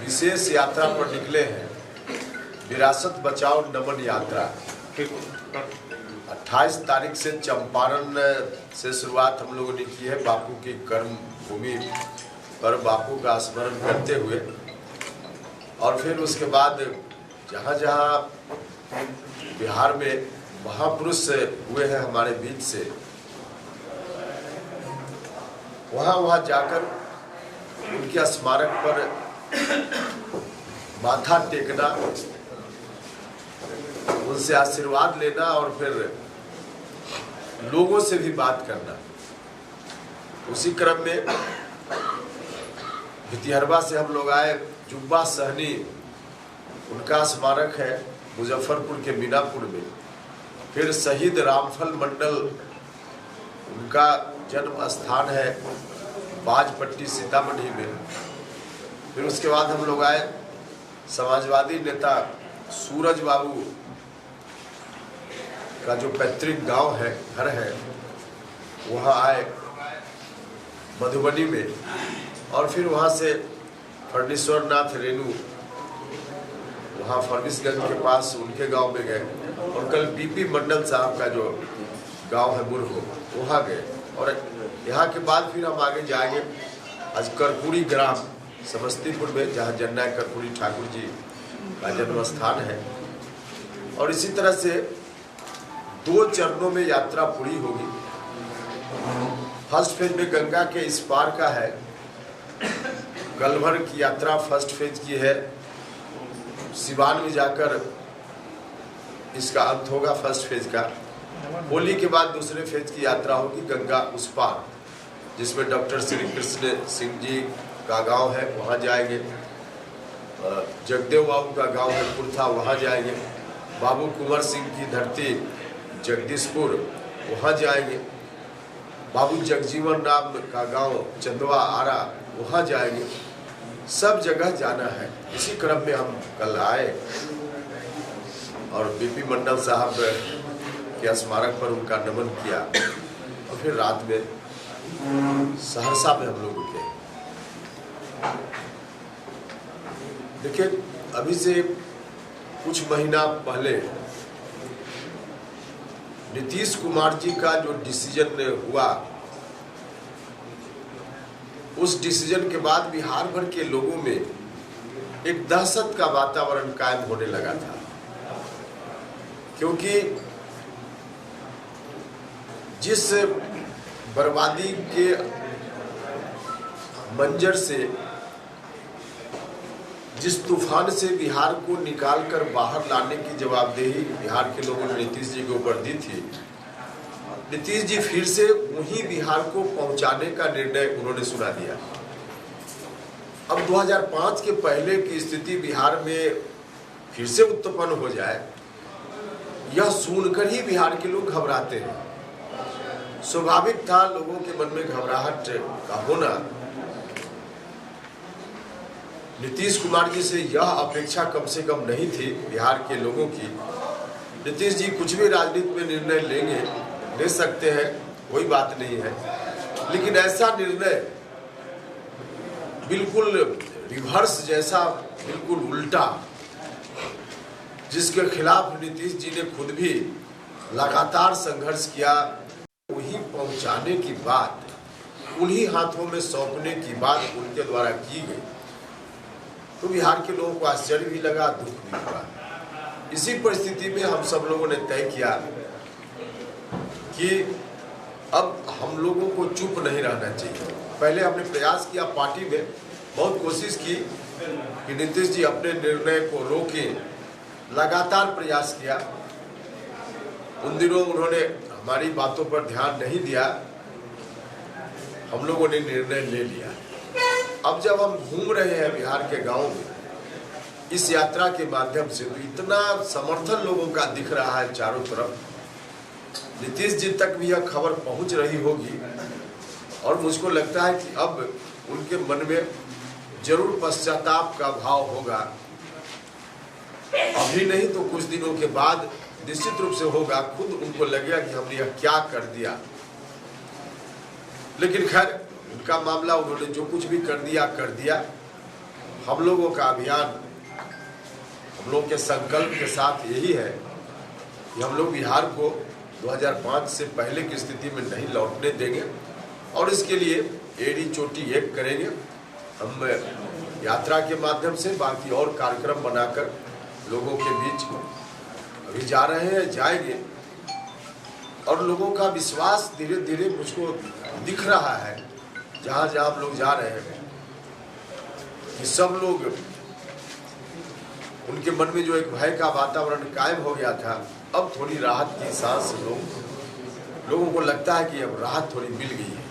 विशेष यात्रा पर निकले हैं, विरासत बचाओ नमन यात्रा। 28 तारीख से चंपारण से शुरुआत हम लोगों ने की है, बापू की कर्म भूमि पर बापू का स्मरण करते हुए, और फिर उसके बाद जहाँ जहाँ बिहार में महापुरुष हुए हैं हमारे बीच से, वहाँ जाकर उनके स्मारक पर माथा टेकना, उनसे आशीर्वाद लेना और फिर लोगों से भी बात करना। उसी क्रम में भितिहरवा से हम लोग आए, जुब्बा सहनी उनका स्मारक है मुजफ्फरपुर के मीनापुर में। फिर शहीद रामफल मंडल उनका जन्म स्थान है बाजपट्टी सीतामढ़ी में। फिर उसके बाद हम लोग आए समाजवादी नेता सूरज बाबू का जो पैतृक गांव है, घर है, वहाँ आए मधुबनी में, और फिर वहाँ से फर्नीश्वर नाथ रेणु वहाँ फर्निशगंज के पास उनके गांव में गए, और कल बीपी मंडल साहब का जो गांव है मुरहू, वहाँ गए। और यहाँ के बाद फिर हम आगे जाएंगे आज कर्पूरी ग्राम समस्तीपुर में, जहाँ जननायक कर्पूरी ठाकुर जी का जन्म स्थान है। और इसी तरह से 2 चरणों में यात्रा पूरी होगी। फर्स्ट फेज में गंगा के इस पार का है, कल भर की यात्रा फर्स्ट फेज की है। सिवान में जाकर इसका अंत होगा फर्स्ट फेज का। होली के बाद दूसरे फेज की यात्रा होगी गंगा उस पार, जिसमें डॉक्टर श्री कृष्ण सिंह जी का गांव है, वहाँ जाएंगे। जगदेव बाबू का गांव है पुरथा, वहाँ जाएंगे। बाबू कुंवर सिंह की धरती जगदीशपुर, वहाँ जाएंगे। बाबू जगजीवन राम का गांव चंदवा आरा, वहाँ जाएंगे। सब जगह जाना है। इसी क्रम में हम कल आए और बीपी मंडल साहब के स्मारक पर उनका नमन किया, और फिर रात में सहरसा में हम लोग रुके। देखिए, अभी से कुछ महीना पहले नीतीश कुमार जी का जो डिसीजन हुआ, उस डिसीजन के बाद बिहार भर के लोगों में एक दहशत का वातावरण कायम होने लगा था, क्योंकि जिस बर्बादी के मंजर से, जिस तूफान से बिहार को निकालकर बाहर लाने की जवाबदेही बिहार के लोगों ने नीतीश जी के ऊपर दी थी, नीतीश जी फिर से वही बिहार को पहुंचाने का निर्णय उन्होंने सुना दिया। अब 2005 के पहले की स्थिति बिहार में फिर से उत्पन्न हो जाए, यह सुनकर ही बिहार के लोग घबराते हैं। स्वाभाविक था लोगों के मन में घबराहट का होना। नीतीश कुमार जी से यह अपेक्षा कम से कम नहीं थी बिहार के लोगों की। नीतीश जी कुछ भी राजनीति में निर्णय लेंगे, ले सकते हैं, कोई बात नहीं है, लेकिन ऐसा निर्णय बिल्कुल रिवर्स जैसा, बिल्कुल उल्टा, जिसके खिलाफ नीतीश जी ने खुद भी लगातार संघर्ष किया, वही पहुंचाने की बात, उन्हीं हाथों में सौंपने की बात उनके द्वारा की गई, तो बिहार के लोगों को आश्चर्य भी लगा, दुख भी हुआ। इसी परिस्थिति में हम सब लोगों ने तय किया कि अब हम लोगों को चुप नहीं रहना चाहिए। पहले हमने प्रयास किया, पार्टी में बहुत कोशिश की कि नीतीश जी अपने निर्णय को रोकें, लगातार प्रयास किया। उन दिनों उन्होंने हमारी बातों पर ध्यान नहीं दिया, हम लोगों ने निर्णय ले लिया। अब जब हम घूम रहे हैं बिहार के गांव में इस यात्रा के माध्यम से, तो इतना समर्थन लोगों का दिख रहा है चारों तरफ। नीतीश जी तक भी यह खबर पहुंच रही होगी, और मुझको लगता है कि अब उनके मन में जरूर पश्चाताप का भाव होगा। अभी नहीं तो कुछ दिनों के बाद निश्चित रूप से होगा। खुद उनको लगेगा कि हमने यह क्या कर दिया। लेकिन खैर, उनका मामला, उन्होंने जो कुछ भी कर दिया। हम लोगों का अभियान, हम लोग के संकल्प के साथ यही है कि हम लोग बिहार को 2005 से पहले की स्थिति में नहीं लौटने देंगे और इसके लिए एड़ी चोटी एक करेंगे। हम यात्रा के माध्यम से बाकी और कार्यक्रम बनाकर लोगों के बीच अभी जा रहे हैं, जाएंगे और लोगों का विश्वास धीरे धीरे मुझको दिख रहा है जहाँ जहाँ हम लोग जा रहे हैं कि सब लोग, उनके मन में जो एक भय का वातावरण कायम हो गया था, अब थोड़ी राहत की सांस लोगों को लगता है कि अब राहत थोड़ी मिल गई है।